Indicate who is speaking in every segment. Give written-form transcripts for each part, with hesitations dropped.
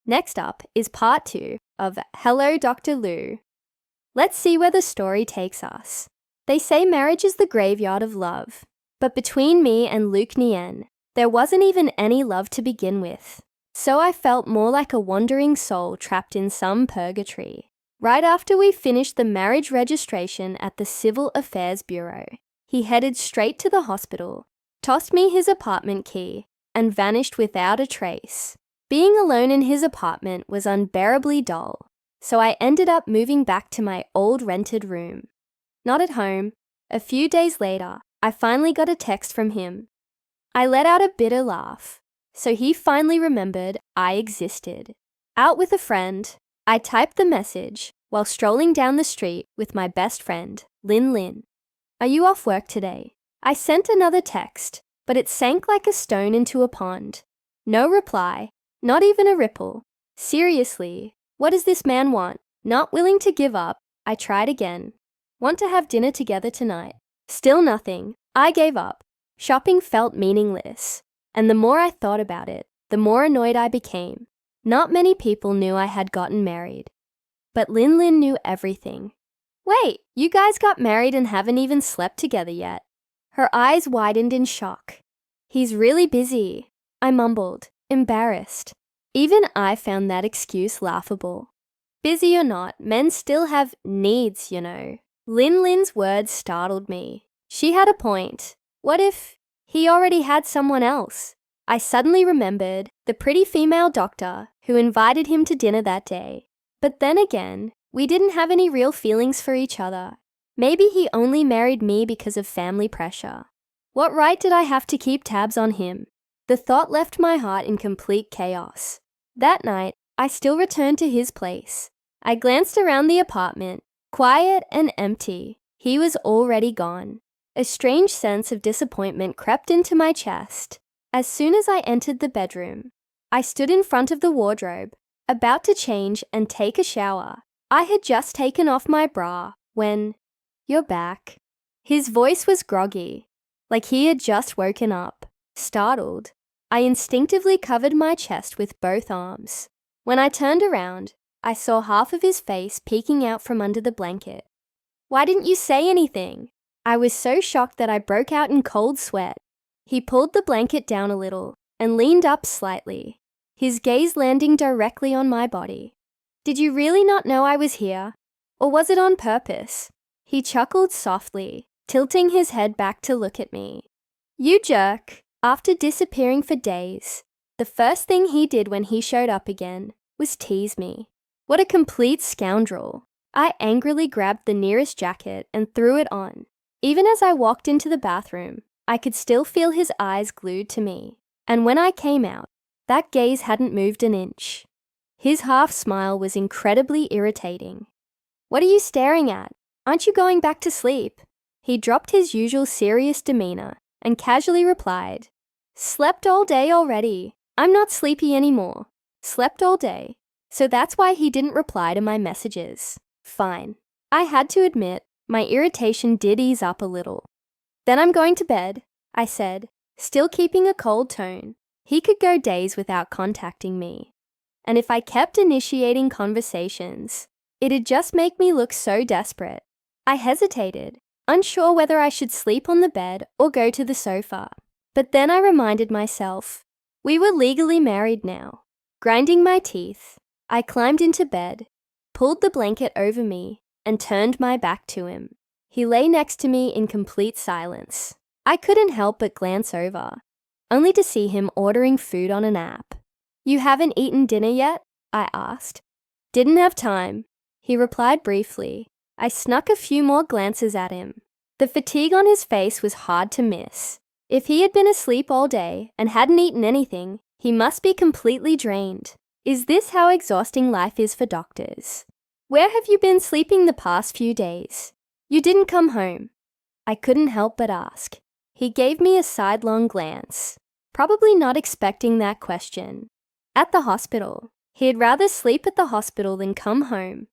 Speaker 1: Next up is part 2 of Hello, Dr. Lou. Let's see where the story takes us. They say marriage is the graveyard of love, but between me and Luke Nien, there wasn't even any love to begin with. So I felt more like a wandering soul trapped in some purgatory. Right after we finished the marriage registration at the Civil Affairs Bureau, he headed straight to the hospital, tossed me his apartment key, and vanished without a trace. Being alone in his apartment was unbearably dull, so I ended up moving back to my old rented room. Not at home. A few days later, I finally got a text from him. I let out a bitter laugh, so he finally remembered I existed. Out with a friend, I typed the message while strolling down the street with my best friend, Lin. Are you off work today? I sent another text, but it sank like a stone into a pond. No reply. Not even a ripple. Seriously, what does this man want? Not willing to give up, I tried again. Want to have dinner together tonight? Still nothing. I gave up. Shopping felt meaningless, and the more I thought about it, the more annoyed I became. Not many people knew I had gotten married. But Lin knew everything. Wait, you guys got married and haven't even slept together yet. Her eyes widened in shock. He's really busy, I mumbled, embarrassed. Even I found that excuse laughable. Busy or not, men still have needs, you know. Lin's words startled me. She had a point. What if he already had someone else? I suddenly remembered the pretty female doctor who invited him to dinner that day. But then again, we didn't have any real feelings for each other. Maybe he only married me because of family pressure. What right did I have to keep tabs on him? The thought left my heart in complete chaos. That night, I still returned to his place. I glanced around the apartment, quiet and empty. He was already gone. A strange sense of disappointment crept into my chest. As soon as I entered the bedroom, I stood in front of the wardrobe, about to change and take a shower. I had just taken off my bra when, "You're back." His voice was groggy, like he had just woken up. Startled, I instinctively covered my chest with both arms. When I turned around, I saw half of his face peeking out from under the blanket. "Why didn't you say anything?" I was so shocked that I broke out in cold sweat. He pulled the blanket down a little and leaned up slightly, his gaze landing directly on my body. "Did you really not know I was here? Or was it on purpose?" He chuckled softly, tilting his head back to look at me. "You jerk." After disappearing for days, the first thing he did when he showed up again was tease me. What a complete scoundrel. I angrily grabbed the nearest jacket and threw it on. Even as I walked into the bathroom, I could still feel his eyes glued to me. And when I came out, that gaze hadn't moved an inch. His half smile was incredibly irritating. "What are you staring at? Aren't you going back to sleep?" He dropped his usual serious demeanor and casually replied, "Slept all day already. I'm not sleepy anymore." Slept all day. So that's why he didn't reply to my messages. Fine. I had to admit, my irritation did ease up a little. "Then I'm going to bed," I said, still keeping a cold tone. He could go days without contacting me. And if I kept initiating conversations, it'd just make me look so desperate. I hesitated, unsure whether I should sleep on the bed or go to the sofa. But then I reminded myself, we were legally married now. Grinding my teeth, I climbed into bed, pulled the blanket over me, and turned my back to him. He lay next to me in complete silence. I couldn't help but glance over, only to see him ordering food on an app. "You haven't eaten dinner yet?" I asked. "Didn't have time," he replied briefly. I snuck a few more glances at him. The fatigue on his face was hard to miss. If he had been asleep all day and hadn't eaten anything, he must be completely drained. Is this how exhausting life is for doctors? "Where have you been sleeping the past few days? You didn't come home." I couldn't help but ask. He gave me a sidelong glance, probably not expecting that question. At the hospital. He'd rather sleep at the hospital than come home.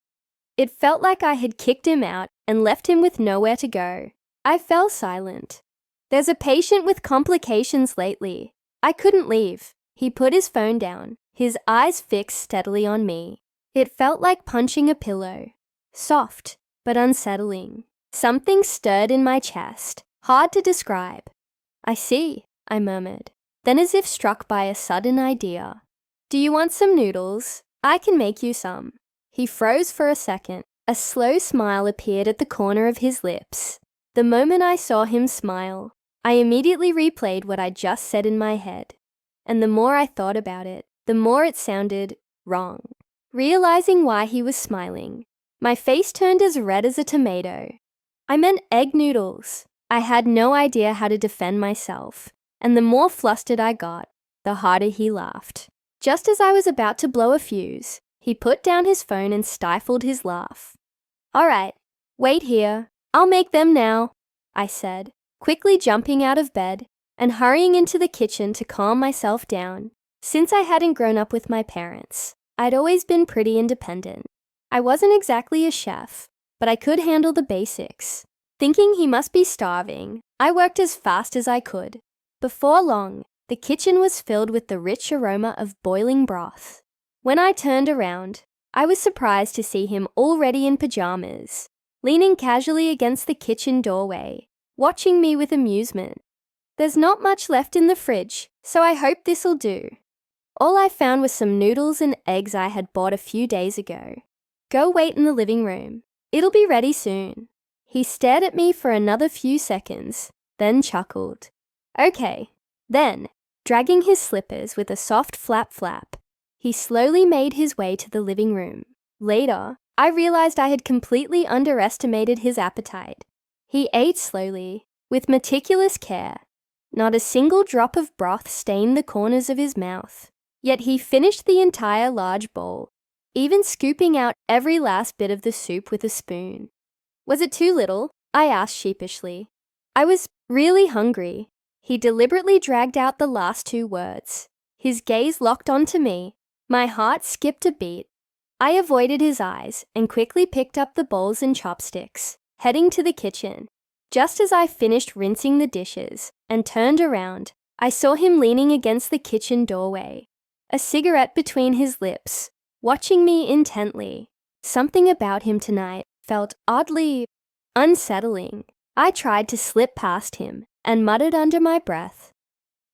Speaker 1: It felt like I had kicked him out and left him with nowhere to go. I fell silent. "There's a patient with complications lately. I couldn't leave." He put his phone down, his eyes fixed steadily on me. It felt like punching a pillow, soft but unsettling. Something stirred in my chest, hard to describe. "I see," I murmured. Then, as if struck by a sudden idea, "Do you want some noodles? I can make you some." He froze for a second. A slow smile appeared at the corner of his lips. The moment I saw him smile, I immediately replayed what I just said in my head. And the more I thought about it, the more it sounded wrong. Realizing why he was smiling, my face turned as red as a tomato. I meant egg noodles. I had no idea how to defend myself, and the more flustered I got, the harder he laughed. Just as I was about to blow a fuse, he put down his phone and stifled his laugh. "All right, wait here. I'll make them now," I said, quickly jumping out of bed and hurrying into the kitchen to calm myself down. Since I hadn't grown up with my parents, I'd always been pretty independent. I wasn't exactly a chef, but I could handle the basics. Thinking he must be starving, I worked as fast as I could. Before long, the kitchen was filled with the rich aroma of boiling broth. When I turned around, I was surprised to see him already in pajamas, leaning casually against the kitchen doorway, watching me with amusement. "There's not much left in the fridge, so I hope this'll do." All I found was some noodles and eggs I had bought a few days ago. "Go wait in the living room. It'll be ready soon." He stared at me for another few seconds, then chuckled. "Okay." Then, dragging his slippers with a soft flap, he slowly made his way to the living room. Later, I realized I had completely underestimated his appetite. He ate slowly, with meticulous care. Not a single drop of broth stained the corners of his mouth. Yet he finished the entire large bowl, even scooping out every last bit of the soup with a spoon. "Was it too little?" I asked sheepishly. "I was really hungry." He deliberately dragged out the last two words. His gaze locked onto me. My heart skipped a beat. I avoided his eyes and quickly picked up the bowls and chopsticks, heading to the kitchen. Just as I finished rinsing the dishes and turned around, I saw him leaning against the kitchen doorway, a cigarette between his lips, watching me intently. Something about him tonight felt oddly unsettling. I tried to slip past him and muttered under my breath,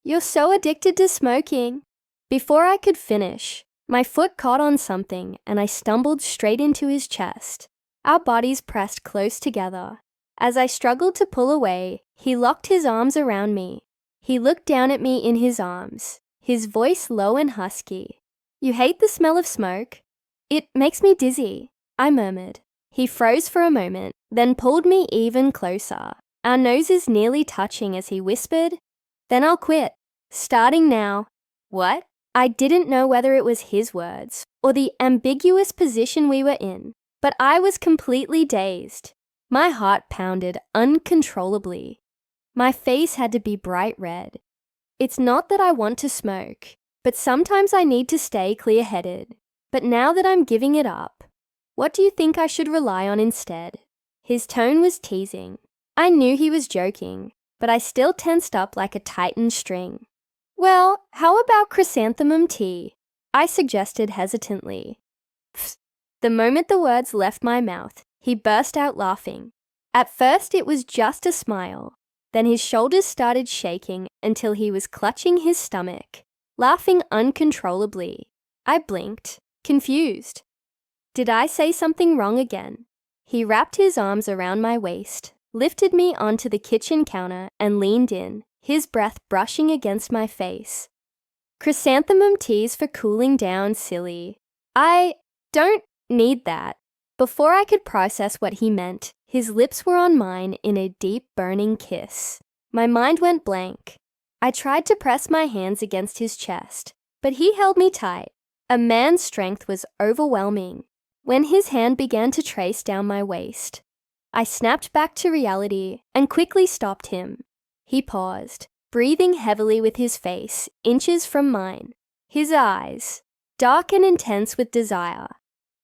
Speaker 1: "You're so addicted to smoking." Before I could finish, my foot caught on something and I stumbled straight into his chest. Our bodies pressed close together. As I struggled to pull away, he locked his arms around me. He looked down at me in his arms, his voice low and husky. "You hate the smell of smoke?" "It makes me dizzy," I murmured. He froze for a moment, then pulled me even closer, our noses nearly touching as he whispered, "Then I'll quit. Starting now." What? I didn't know whether it was his words or the ambiguous position we were in, but I was completely dazed. My heart pounded uncontrollably. My face had to be bright red. It's not that I want to smoke, but sometimes I need to stay clear-headed. But now that I'm giving it up, what do you think I should rely on instead? His tone was teasing. I knew he was joking, but I still tensed up like a tightened string. "Well, how about chrysanthemum tea?" I suggested hesitantly. Psst. The moment the words left my mouth, he burst out laughing. At first it was just a smile. Then his shoulders started shaking until he was clutching his stomach, laughing uncontrollably. I blinked, confused. Did I say something wrong again? He wrapped his arms around my waist, lifted me onto the kitchen counter and leaned in, his breath brushing against my face. "Chrysanthemum tea's for cooling down, silly. I don't need that." Before I could process what he meant, his lips were on mine in a deep, burning kiss. My mind went blank. I tried to press my hands against his chest, but he held me tight. A man's strength was overwhelming. When his hand began to trace down my waist, I snapped back to reality and quickly stopped him. He paused, breathing heavily with his face inches from mine. His eyes, dark and intense with desire,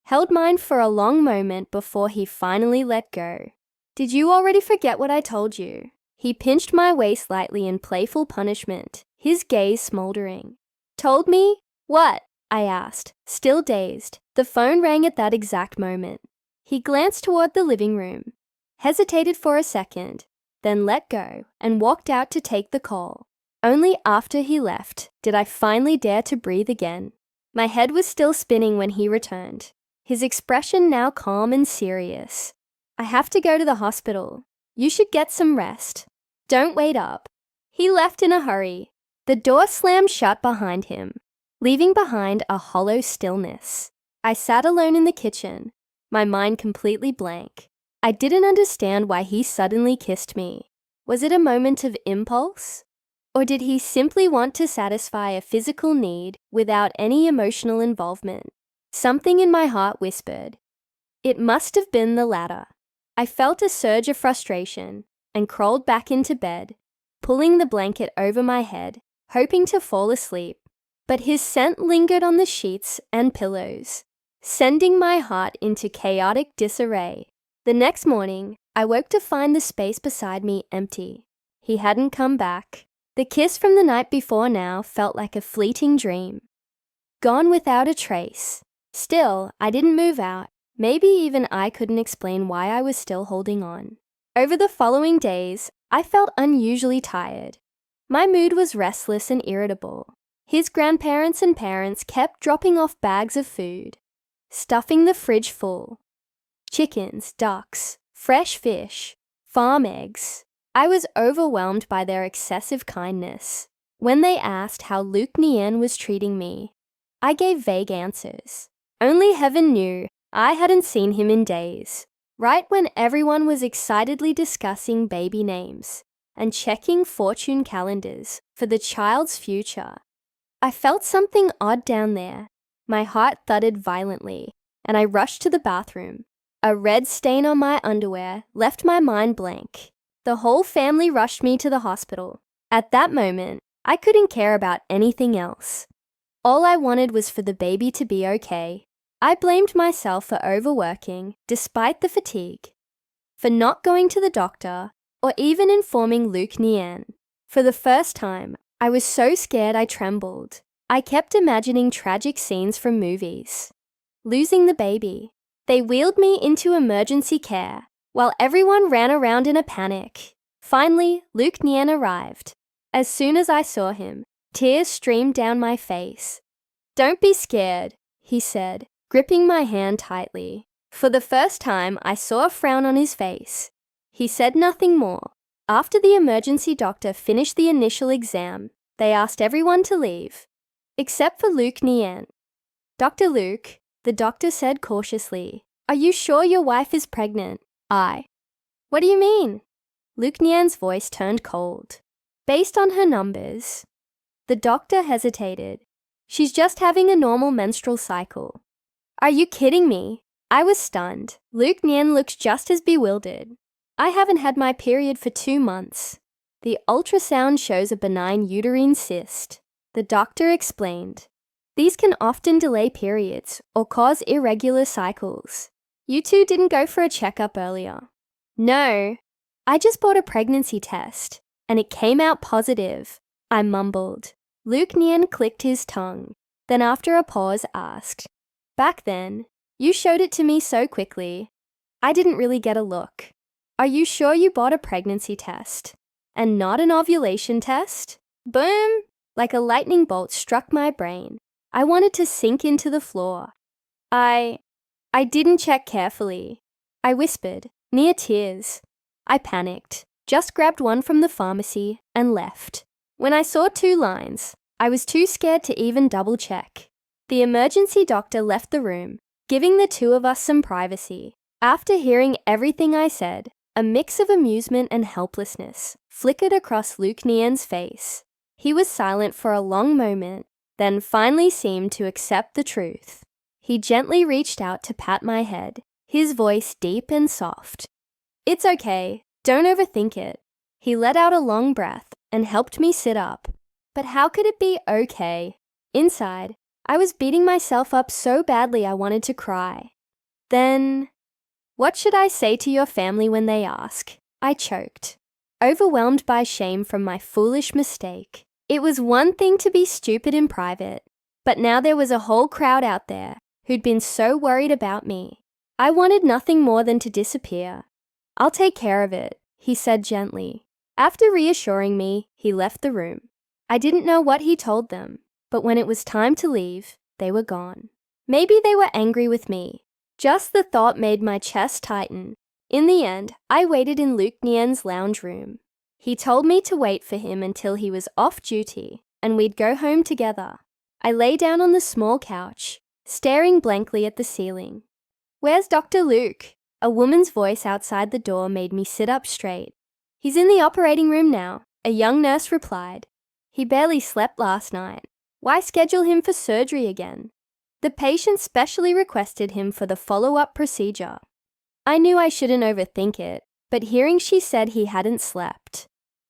Speaker 1: held mine for a long moment before he finally let go. "Did you already forget what I told you?" He pinched my waist lightly in playful punishment, his gaze smoldering. "Told me? What?" I asked, still dazed. The phone rang at that exact moment. He glanced toward the living room, hesitated for a second, then let go and walked out to take the call. Only after he left did I finally dare to breathe again. My head was still spinning when he returned, his expression now calm and serious. I have to go to the hospital. You should get some rest. Don't wait up. He left in a hurry. The door slammed shut behind him, leaving behind a hollow stillness. I sat alone in the kitchen, my mind completely blank. I didn't understand why he suddenly kissed me. Was it a moment of impulse? Or did he simply want to satisfy a physical need without any emotional involvement? Something in my heart whispered. It must have been the latter. I felt a surge of frustration and crawled back into bed, pulling the blanket over my head, hoping to fall asleep. But his scent lingered on the sheets and pillows, sending my heart into chaotic disarray. The next morning, I woke to find the space beside me empty. He hadn't come back. The kiss from the night before now felt like a fleeting dream. Gone without a trace. Still, I didn't move out. Maybe even I couldn't explain why I was still holding on. Over the following days, I felt unusually tired. My mood was restless and irritable. His grandparents and parents kept dropping off bags of food, stuffing the fridge full. Chickens, ducks, fresh fish, farm eggs. I was overwhelmed by their excessive kindness. When they asked how Luke Nien was treating me, I gave vague answers. Only heaven knew I hadn't seen him in days. Right when everyone was excitedly discussing baby names and checking fortune calendars for the child's future, I felt something odd down there. My heart thudded violently, and I rushed to the bathroom. A red stain on my underwear left my mind blank. The whole family rushed me to the hospital. At that moment, I couldn't care about anything else. All I wanted was for the baby to be okay. I blamed myself for overworking, despite the fatigue, for not going to the doctor, or even informing Luke Nien. For the first time, I was so scared I trembled. I kept imagining tragic scenes from movies. Losing the baby. They wheeled me into emergency care, while everyone ran around in a panic. Finally, Luke Nien arrived. As soon as I saw him, tears streamed down my face. "Don't be scared," he said, gripping my hand tightly. For the first time, I saw a frown on his face. He said nothing more. After the emergency doctor finished the initial exam, they asked everyone to leave, except for Luke Nien. "Dr. Luke," the doctor said cautiously, "are you sure your wife is pregnant?" "What do you mean?" Luke Nien's voice turned cold. "Based on her numbers." The doctor hesitated. "She's just having a normal menstrual cycle." "Are you kidding me?" I was stunned. Luke Nien looked just as bewildered. "I haven't had my period for 2 months. The ultrasound shows a benign uterine cyst," the doctor explained. "These can often delay periods or cause irregular cycles. You two didn't go for a checkup earlier." "No, I just bought a pregnancy test, and it came out positive," I mumbled. Luke Nien clicked his tongue, then after a pause asked, "Back then, you showed it to me so quickly. I didn't really get a look. Are you sure you bought a pregnancy test, and not an ovulation test?" Boom! Like a lightning bolt struck my brain. I wanted to sink into the floor. I didn't check carefully," I whispered, near tears. I panicked, just grabbed one from the pharmacy, and left. When I saw 2 lines, I was too scared to even double-check. The emergency doctor left the room, giving the 2 of us some privacy. After hearing everything I said, a mix of amusement and helplessness flickered across Luke Nien's face. He was silent for a long moment, then finally seemed to accept the truth. He gently reached out to pat my head, his voice deep and soft. "It's okay, don't overthink it." He let out a long breath and helped me sit up. But how could it be okay? Inside, I was beating myself up so badly I wanted to cry. Then, "What should I say to your family when they ask?" I choked, overwhelmed by shame from my foolish mistake. It was one thing to be stupid in private, But now there was a whole crowd out there who'd been so worried about me. I wanted nothing more than to disappear. "I'll take care of it," he said gently. After reassuring me, he left the room. I didn't know what he told them, but when it was time to leave, they were gone. Maybe they were angry with me. Just the thought made my chest tighten. In the end, I waited in Luke Nien's lounge room. He told me to wait for him until he was off duty, and we'd go home together. I lay down on the small couch, staring blankly at the ceiling. "Where's Dr. Luke?" A woman's voice outside the door made me sit up straight. "He's in the operating room now," a young nurse replied. "He barely slept last night. Why schedule him for surgery again?" The patient specially requested him for the follow-up procedure. I knew I shouldn't overthink it, but hearing she said he hadn't slept,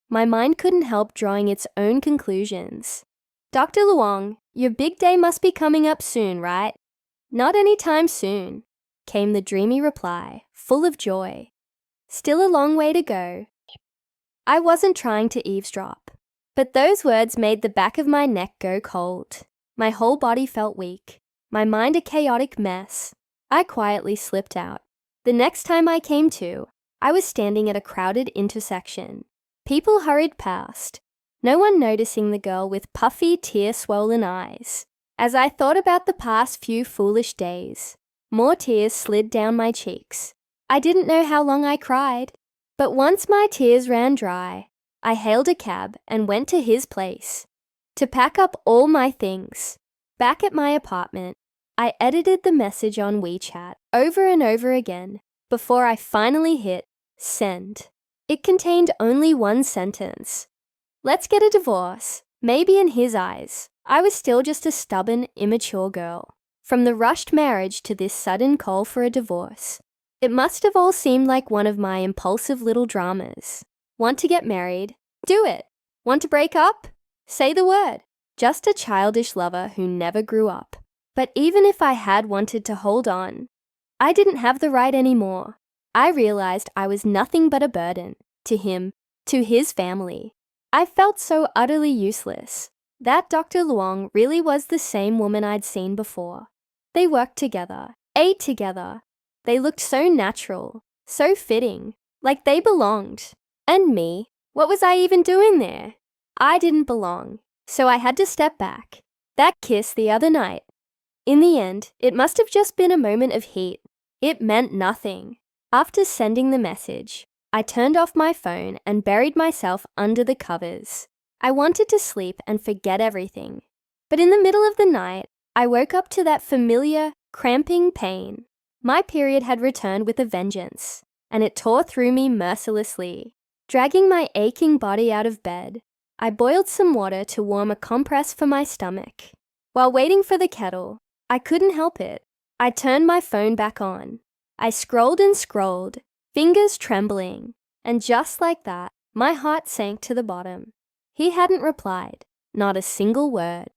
Speaker 1: my mind couldn't help drawing its own conclusions. "Dr. Luong, your big day must be coming up soon, right?" "Not any time soon," came the dreamy reply, full of joy. "Still a long way to go." I wasn't trying to eavesdrop, but those words made the back of my neck go cold. My whole body felt weak, my mind a chaotic mess. I quietly slipped out. The next time I came to, I was standing at a crowded intersection. People hurried past, no one noticing the girl with puffy, tear-swollen eyes. As I thought about the past few foolish days, more tears slid down my cheeks. I didn't know how long I cried, but once my tears ran dry, I hailed a cab and went to his place to pack up all my things. Back at my apartment, I edited the message on WeChat over and over again before I finally hit send. It contained only one sentence. "Let's get a divorce." Maybe in his eyes, I was still just a stubborn, immature girl. From the rushed marriage to this sudden call for a divorce, it must have all seemed like one of my impulsive little dramas. Want to get married? Do it. Want to break up? Say the word. Just a childish lover who never grew up. But even if I had wanted to hold on, I didn't have the right anymore. I realized I was nothing but a burden to him, to his family. I felt so utterly useless. That Dr. Luong really was the same woman I'd seen before. They worked together, ate together. They looked so natural, so fitting, like they belonged. And me, what was I even doing there? I didn't belong, so I had to step back. That kiss the other night. In the end, it must have just been a moment of heat. It meant nothing. After sending the message, I turned off my phone and buried myself under the covers. I wanted to sleep and forget everything. But in the middle of the night, I woke up to that familiar, cramping pain. My period had returned with a vengeance, and it tore through me mercilessly. Dragging my aching body out of bed, I boiled some water to warm a compress for my stomach. While waiting for the kettle, I couldn't help it. I turned my phone back on. I scrolled and scrolled, fingers trembling, and just like that, my heart sank to the bottom. He hadn't replied, not a single word.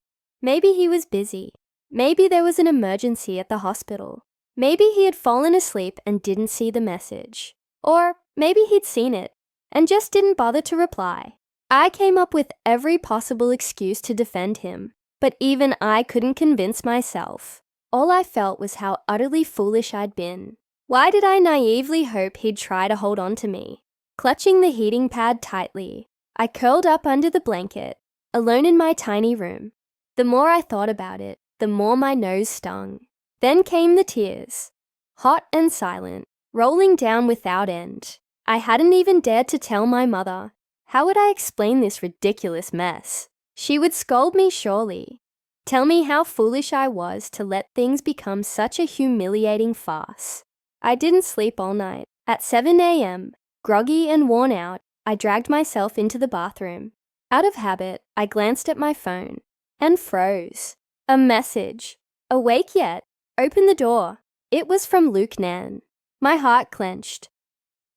Speaker 1: Maybe he was busy. Maybe there was an emergency at the hospital. Maybe he had fallen asleep and didn't see the message. Or maybe he'd seen it and just didn't bother to reply. I came up with every possible excuse to defend him, but even I couldn't convince myself. All I felt was how utterly foolish I'd been. Why did I naively hope he'd try to hold on to me? Clutching the heating pad tightly, I curled up under the blanket, alone in my tiny room. The more I thought about it, the more my nose stung. Then came the tears, hot and silent, rolling down without end. I hadn't even dared to tell my mother. How would I explain this ridiculous mess? She would scold me surely. Tell me how foolish I was to let things become such a humiliating farce. I didn't sleep all night. At 7 a.m., groggy and worn out, I dragged myself into the bathroom. Out of habit, I glanced at my phone and froze. A message. Awake yet? Open the door. It was from Luke Nan. My heart clenched.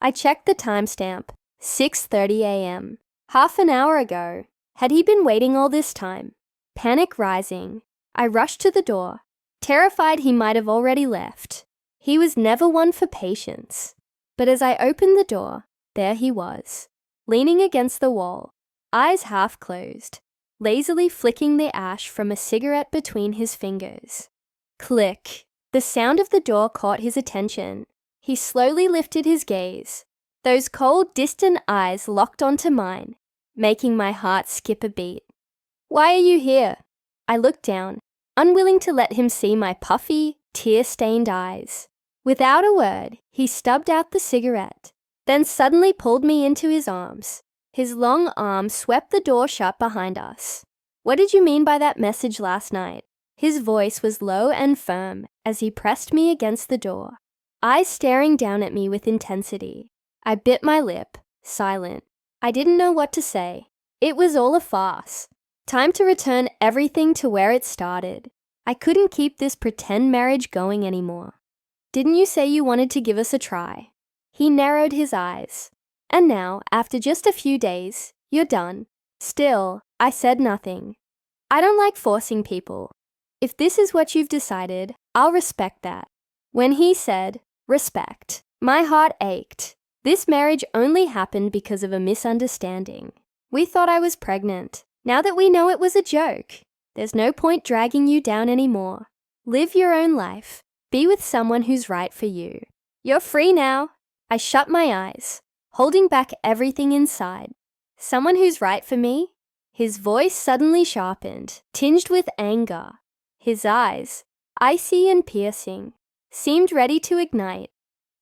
Speaker 1: I checked the timestamp. 6:30 a.m. Half an hour ago. Had he been waiting all this time? Panic rising, I rushed to the door, terrified he might have already left. He was never one for patience. But as I opened the door, there he was, leaning against the wall, eyes half closed, lazily flicking the ash from a cigarette between his fingers. Click. The sound of the door caught his attention. He slowly lifted his gaze. Those cold, distant eyes locked onto mine, making my heart skip a beat. "Why are you here?" I looked down, unwilling to let him see my puffy, tear-stained eyes. Without a word, he stubbed out the cigarette, then suddenly pulled me into his arms. His long arm swept the door shut behind us. "What did you mean by that message last night?" His voice was low and firm as he pressed me against the door, eyes staring down at me with intensity. I bit my lip, silent. I didn't know what to say. It was all a farce. Time to return everything to where it started. I couldn't keep this pretend marriage going anymore. "Didn't you say you wanted to give us a try?" He narrowed his eyes. "And now, after just a few days, you're done." Still, I said nothing. I don't like forcing people. If this is what you've decided, I'll respect that. When he said, "respect," my heart ached. This marriage only happened because of a misunderstanding. We thought I was pregnant. Now that we know it was a joke, there's no point dragging you down anymore. Live your own life. Be with someone who's right for you. You're free now. I shut my eyes, holding back everything inside. Someone who's right for me? His voice suddenly sharpened, tinged with anger. His eyes, icy and piercing, seemed ready to ignite.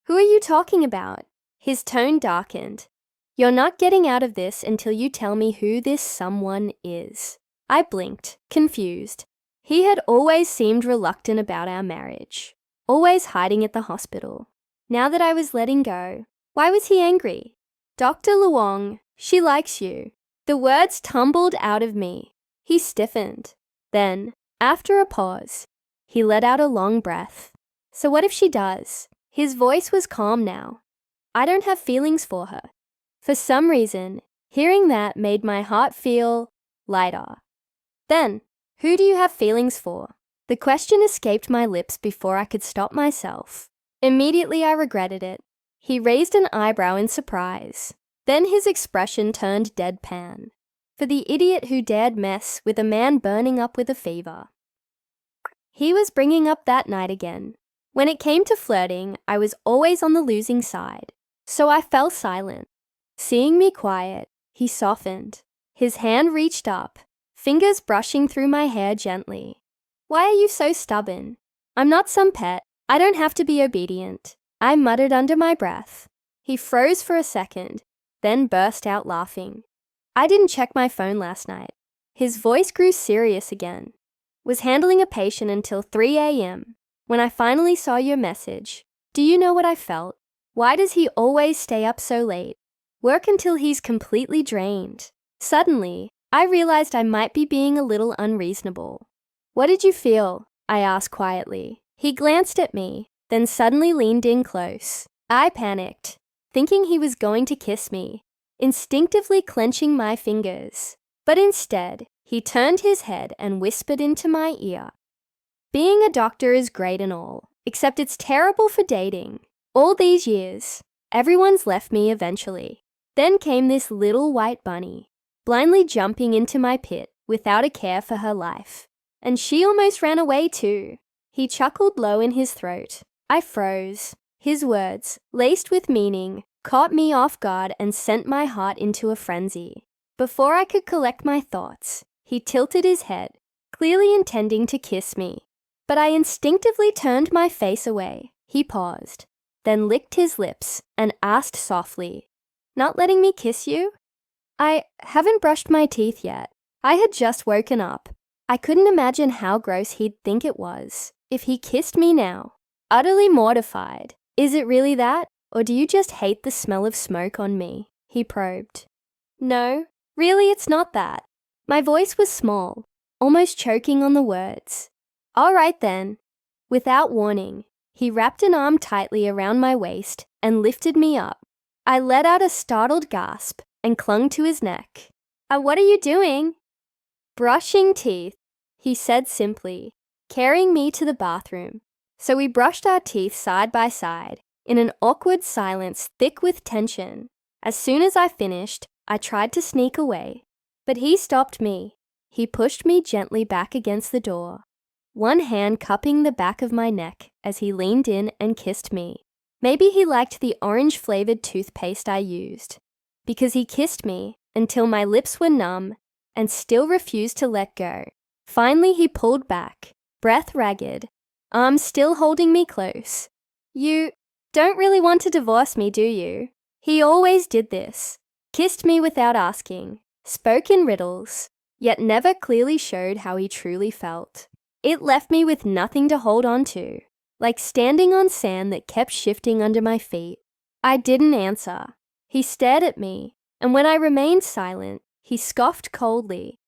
Speaker 1: "Who are you talking about?" His tone darkened. "You're not getting out of this until you tell me who this someone is." I blinked, confused. He had always seemed reluctant about our marriage, always hiding at the hospital. Now that I was letting go, why was he angry? "Dr. Luong, she likes you." The words tumbled out of me. He stiffened. Then, after a pause, he let out a long breath. "So what if she does?" His voice was calm now. "I don't have feelings for her." For some reason, hearing that made my heart feel lighter. "Then, who do you have feelings for?" The question escaped my lips before I could stop myself. Immediately I regretted it. He raised an eyebrow in surprise. Then his expression turned deadpan. For the idiot who dared mess with a man burning up with a fever. He was bringing up that night again. When it came to flirting, I was always on the losing side. So I fell silent. Seeing me quiet, he softened. His hand reached up, fingers brushing through my hair gently. "Why are you so stubborn?" "I'm not some pet. I don't have to be obedient." I muttered under my breath. He froze for a second, then burst out laughing. "I didn't check my phone last night." His voice grew serious again. "Was handling a patient until 3 a.m. When I finally saw your message. Do you know what I felt? Why does he always stay up so late? Work until he's completely drained." Suddenly, I realized I might be being a little unreasonable. "What did you feel?" I asked quietly. He glanced at me, then suddenly leaned in close. I panicked, thinking he was going to kiss me, instinctively clenching my fingers. But instead, he turned his head and whispered into my ear. "Being a doctor is great and all, except it's terrible for dating. All these years, everyone's left me eventually. Then came this little white bunny, blindly jumping into my pit without a care for her life. And she almost ran away too." He chuckled low in his throat. I froze. His words, laced with meaning, caught me off guard and sent my heart into a frenzy. Before I could collect my thoughts, he tilted his head, clearly intending to kiss me. But I instinctively turned my face away. He paused, then licked his lips and asked softly, "Not letting me kiss you?" I haven't brushed my teeth yet. I had just woken up. I couldn't imagine how gross he'd think it was if he kissed me now. Utterly mortified. "Is it really that? Or do you just hate the smell of smoke on me?" He probed. "No, really it's not that." My voice was small, almost choking on the words. "All right then." Without warning, he wrapped an arm tightly around my waist and lifted me up. I let out a startled gasp and clung to his neck. What are you doing?" "Brushing teeth," he said simply, carrying me to the bathroom. So we brushed our teeth side by side, in an awkward silence thick with tension. As soon as I finished, I tried to sneak away, but he stopped me. he pushed me gently back against the door, one hand cupping the back of my neck as he leaned in and kissed me. Maybe he liked the orange-flavored toothpaste I used, because he kissed me until my lips were numb and still refused to let go. Finally, he pulled back, breath ragged, arms still holding me close. "You don't really want to divorce me, do you?" He always did this. Kissed me without asking, spoke in riddles, yet never clearly showed how he truly felt. It left me with nothing to hold on to, like standing on sand that kept shifting under my feet. I didn't answer. He stared at me, and when I remained silent, he scoffed coldly.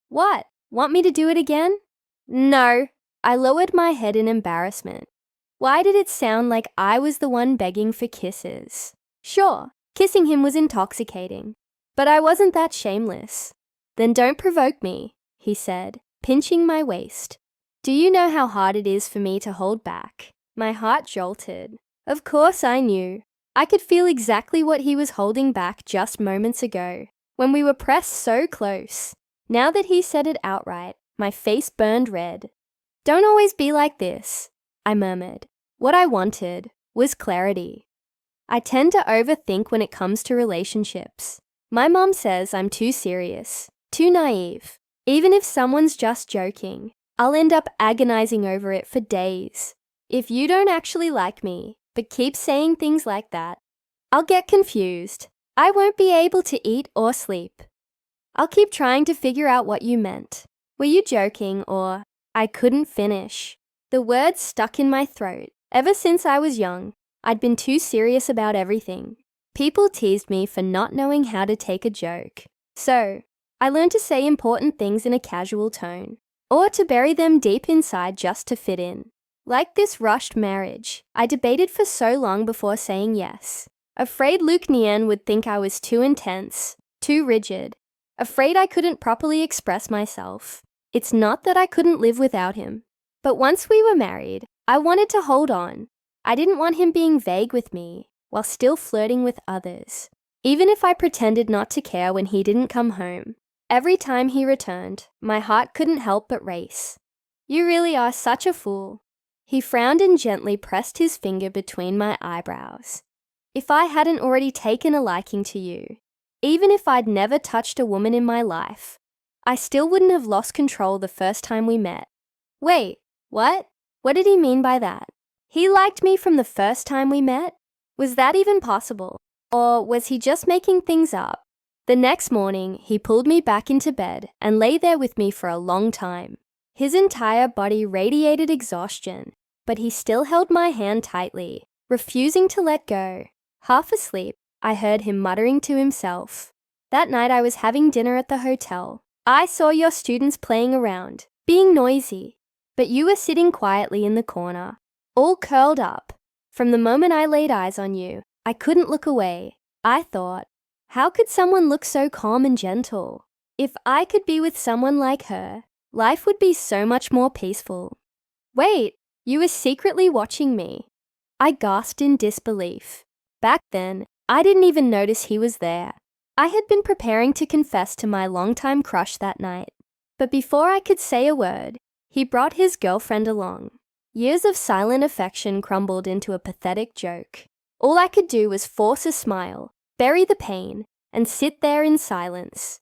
Speaker 1: "What? Want me to do it again?" "No." I lowered my head in embarrassment. Why did it sound like I was the one begging for kisses? Sure, kissing him was intoxicating, but I wasn't that shameless. "Then don't provoke me," he said, pinching my waist. "Do you know how hard it is for me to hold back?" My heart jolted. Of course I knew. I could feel exactly what he was holding back just moments ago, when we were pressed so close. Now that he said it outright, my face burned red. "Don't always be like this," I murmured. What I wanted was clarity. I tend to overthink when it comes to relationships. My mom says I'm too serious, too naive. Even if someone's just joking, I'll end up agonizing over it for days. If you don't actually like me, but keep saying things like that, I'll get confused. I won't be able to eat or sleep. I'll keep trying to figure out what you meant. Were you joking or I couldn't finish? The words stuck in my throat. Ever since I was young, I'd been too serious about everything. People teased me for not knowing how to take a joke. So, I learned to say important things in a casual tone, or to bury them deep inside just to fit in. Like this rushed marriage, I debated for so long before saying yes. Afraid Luke Nien would think I was too intense, too rigid. Afraid I couldn't properly express myself. It's not that I couldn't live without him. But once we were married, I wanted to hold on. I didn't want him being vague with me while still flirting with others. Even if I pretended not to care when he didn't come home, every time he returned, my heart couldn't help but race. "You really are such a fool." He frowned and gently pressed his finger between my eyebrows. "If I hadn't already taken a liking to you, even if I'd never touched a woman in my life, I still wouldn't have lost control the first time we met." Wait, what? What did he mean by that? He liked me from the first time we met? Was that even possible? Or was he just making things up? The next morning, he pulled me back into bed and lay there with me for a long time. His entire body radiated exhaustion, but he still held my hand tightly, refusing to let go. Half asleep, I heard him muttering to himself. That night I was having dinner at the hotel. "I saw your students playing around, being noisy, but you were sitting quietly in the corner, all curled up. From the moment I laid eyes on you, I couldn't look away. I thought, how could someone look so calm and gentle? If I could be with someone like her, life would be so much more peaceful." Wait, you were secretly watching me. I gasped in disbelief. Back then, I didn't even notice he was there. I had been preparing to confess to my longtime crush that night. But before I could say a word, he brought his girlfriend along. Years of silent affection crumbled into a pathetic joke. All I could do was force a smile, bury the pain, and sit there in silence.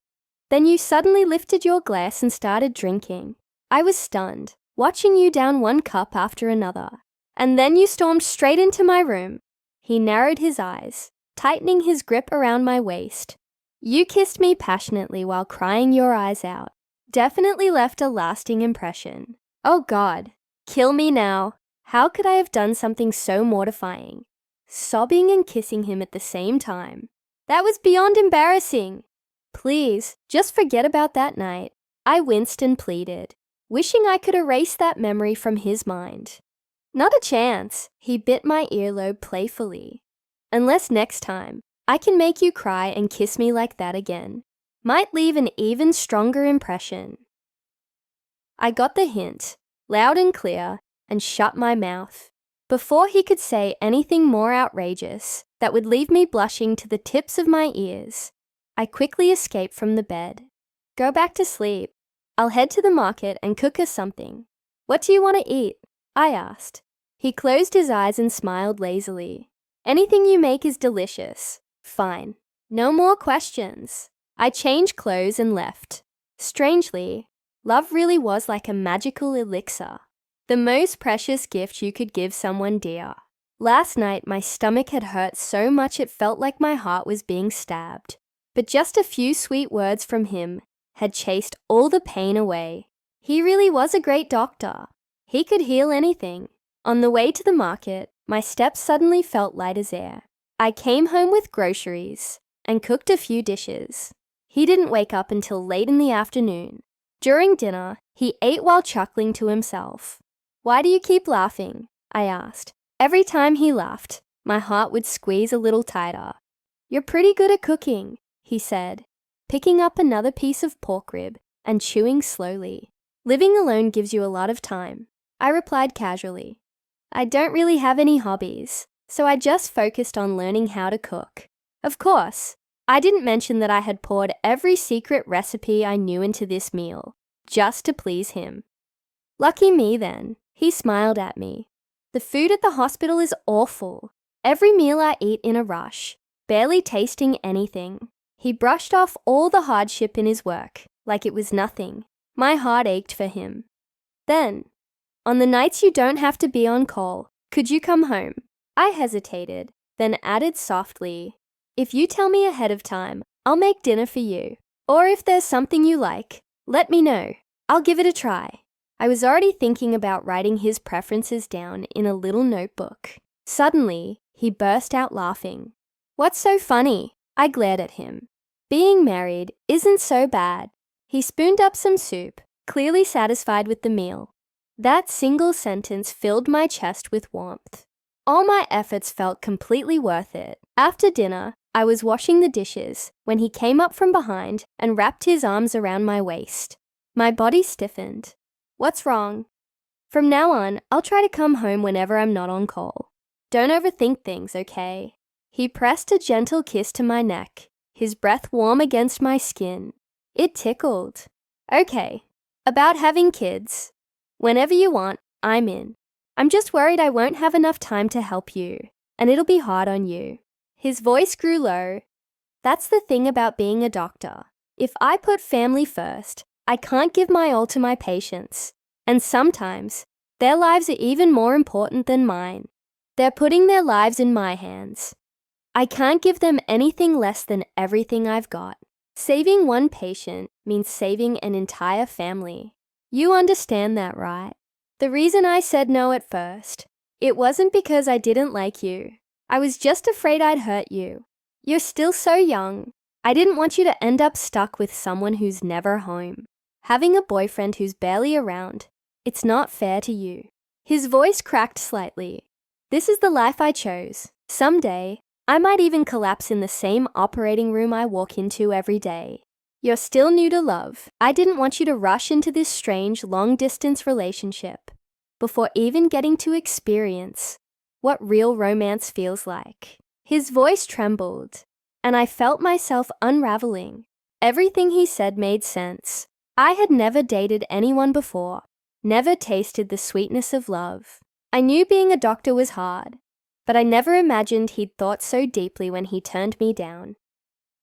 Speaker 1: Then you suddenly lifted your glass and started drinking. I was stunned, watching you down one cup after another. And then you stormed straight into my room. He narrowed his eyes, tightening his grip around my waist. You kissed me passionately while crying your eyes out. Definitely left a lasting impression. Oh God, kill me now. How could I have done something so mortifying? Sobbing and kissing him at the same time. That was beyond embarrassing. Please, just forget about that night. I winced and pleaded, wishing I could erase that memory from his mind. Not a chance, he bit my earlobe playfully. Unless next time, I can make you cry and kiss me like that again. Might leave an even stronger impression. I got the hint, loud and clear, and shut my mouth. Before he could say anything more outrageous that would leave me blushing to the tips of my ears, I quickly escaped from the bed. Go back to sleep. I'll head to the market and cook us something. What do you want to eat? I asked. He closed his eyes and smiled lazily. Anything you make is delicious. Fine. No more questions. I changed clothes and left. Strangely, love really was like a magical elixir. The most precious gift you could give someone dear. Last night, my stomach had hurt so much it felt like my heart was being stabbed. But just a few sweet words from him had chased all the pain away. He really was a great doctor. He could heal anything. On the way to the market, my steps suddenly felt light as air. I came home with groceries and cooked a few dishes. He didn't wake up until late in the afternoon. During dinner, he ate while chuckling to himself. Why do you keep laughing? I asked. Every time he laughed, my heart would squeeze a little tighter. You're pretty good at cooking, he said, picking up another piece of pork rib and chewing slowly. Living alone gives you a lot of time, I replied casually. I don't really have any hobbies, so I just focused on learning how to cook. Of course, I didn't mention that I had poured every secret recipe I knew into this meal, just to please him. Lucky me then, he smiled at me. The food at the hospital is awful. Every meal I eat in a rush, barely tasting anything. He brushed off all the hardship in his work, like it was nothing. My heart ached for him. Then, on the nights you don't have to be on call, could you come home? I hesitated, then added softly, if you tell me ahead of time, I'll make dinner for you. Or if there's something you like, let me know. I'll give it a try. I was already thinking about writing his preferences down in a little notebook. Suddenly, he burst out laughing. What's so funny? I glared at him. Being married isn't so bad. He spooned up some soup, clearly satisfied with the meal. That single sentence filled my chest with warmth. All my efforts felt completely worth it. After dinner, I was washing the dishes when he came up from behind and wrapped his arms around my waist. My body stiffened. What's wrong? From now on, I'll try to come home whenever I'm not on call. Don't overthink things, okay? He pressed a gentle kiss to my neck, his breath warm against my skin. It tickled. Okay, about having kids. Whenever you want, I'm in. I'm just worried I won't have enough time to help you, and it'll be hard on you. His voice grew low. That's the thing about being a doctor. If I put family first, I can't give my all to my patients. And sometimes, their lives are even more important than mine. They're putting their lives in my hands. I can't give them anything less than everything I've got. Saving one patient means saving an entire family. You understand that, right? The reason I said no at first, it wasn't because I didn't like you. I was just afraid I'd hurt you. You're still so young. I didn't want you to end up stuck with someone who's never home. Having a boyfriend who's barely around, it's not fair to you. His voice cracked slightly. This is the life I chose. Someday, I might even collapse in the same operating room I walk into every day. You're still new to love. I didn't want you to rush into this strange, long-distance relationship before even getting to experience what real romance feels like. His voice trembled, and I felt myself unraveling. Everything he said made sense. I had never dated anyone before, never tasted the sweetness of love. I knew being a doctor was hard, but I never imagined he'd thought so deeply when he turned me down.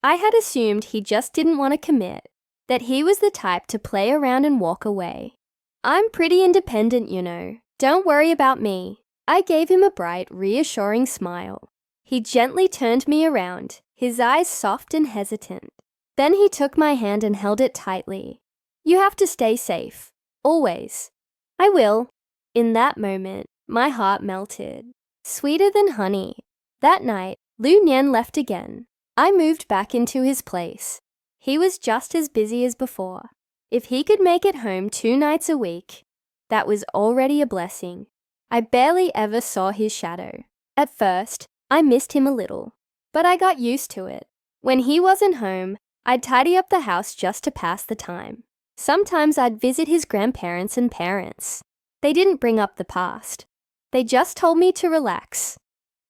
Speaker 1: I had assumed he just didn't want to commit, that he was the type to play around and walk away. I'm pretty independent, you know. Don't worry about me. I gave him a bright, reassuring smile. He gently turned me around, his eyes soft and hesitant. Then he took my hand and held it tightly. You have to stay safe. Always. I will. In that moment, my heart melted. Sweeter than honey. That night, Lu Nian left again. I moved back into his place. He was just as busy as before. If he could make it home 2 nights a week, that was already a blessing. I barely ever saw his shadow. At first, I missed him a little, but I got used to it. When he wasn't home, I'd tidy up the house just to pass the time. Sometimes I'd visit his grandparents and parents. They didn't bring up the past. They just told me to relax,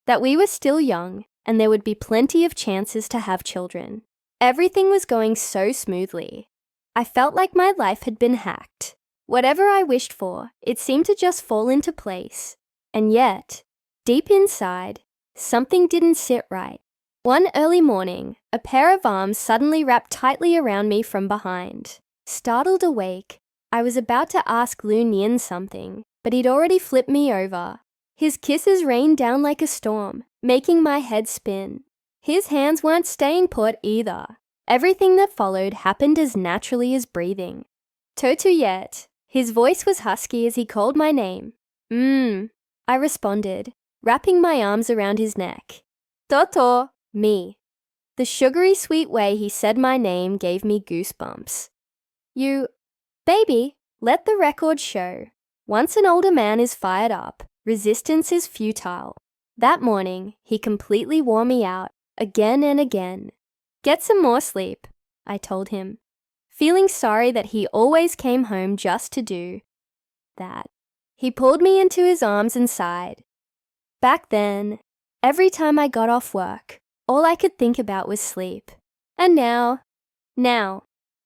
Speaker 1: that we were still young and there would be plenty of chances to have children. Everything was going so smoothly. I felt like my life had been hacked. Whatever I wished for, it seemed to just fall into place. And yet, deep inside, something didn't sit right. One early morning, a pair of arms suddenly wrapped tightly around me from behind. Startled awake, I was about to ask Lu Nian something, but he'd already flipped me over. His kisses rained down like a storm, making my head spin. His hands weren't staying put either. Everything that followed happened as naturally as breathing. Totuyet. His voice was husky as he called my name. I responded, wrapping my arms around his neck. Toto, me. The sugary sweet way he said my name gave me goosebumps. Baby, let the record show. Once an older man is fired up, resistance is futile. That morning, he completely wore me out, again and again. Get some more sleep, I told him, feeling sorry that he always came home just to do that. He pulled me into his arms and sighed. Back then, every time I got off work, all I could think about was sleep. And now,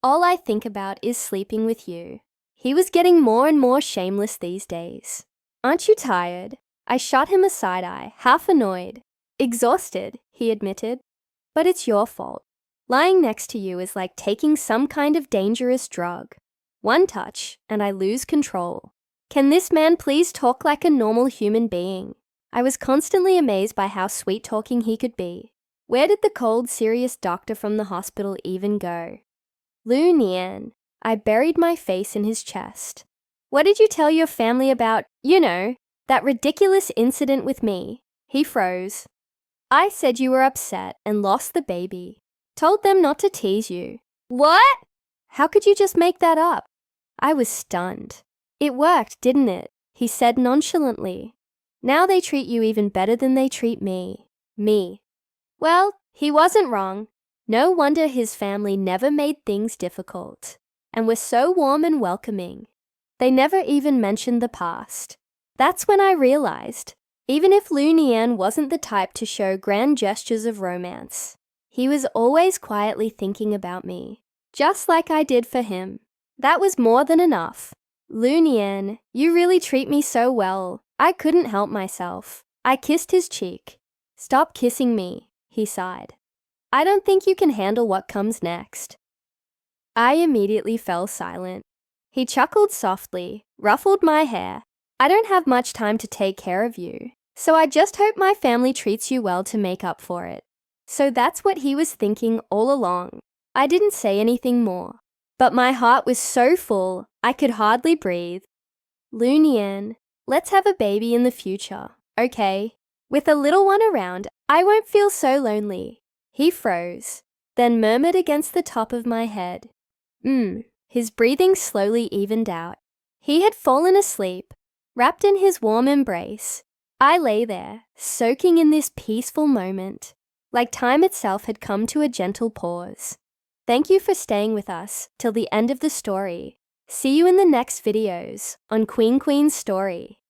Speaker 1: all I think about is sleeping with you. He was getting more and more shameless these days. Aren't you tired? I shot him a side-eye, half annoyed. Exhausted, he admitted. But it's your fault. Lying next to you is like taking some kind of dangerous drug. One touch, and I lose control. Can this man please talk like a normal human being? I was constantly amazed by how sweet-talking he could be. Where did the cold, serious doctor from the hospital even go? Lu Nian. I buried my face in his chest. What did you tell your family about, that ridiculous incident with me? He froze. I said you were upset and lost the baby. Told them not to tease you. What? How could you just make that up? I was stunned. It worked, didn't it? He said nonchalantly. Now they treat you even better than they treat me. Well, he wasn't wrong. No wonder his family never made things difficult, and were so warm and welcoming. They never even mentioned the past. That's when I realized, even if Lu Nian wasn't the type to show grand gestures of romance, he was always quietly thinking about me, just like I did for him. That was more than enough. Lu Nian, you really treat me so well. I couldn't help myself. I kissed his cheek. Stop kissing me, he sighed. I don't think you can handle what comes next. I immediately fell silent. He chuckled softly, ruffled my hair. I don't have much time to take care of you, so I just hope my family treats you well to make up for it. So that's what he was thinking all along. I didn't say anything more, but my heart was so full I could hardly breathe. Lu Nian, let's have a baby in the future, okay? With a little one around, I won't feel so lonely. He froze, then murmured against the top of my head. His breathing slowly evened out. He had fallen asleep, wrapped in his warm embrace. I lay there, soaking in this peaceful moment, like time itself had come to a gentle pause. Thank you for staying with us till the end of the story. See you in the next videos on Queen's Story.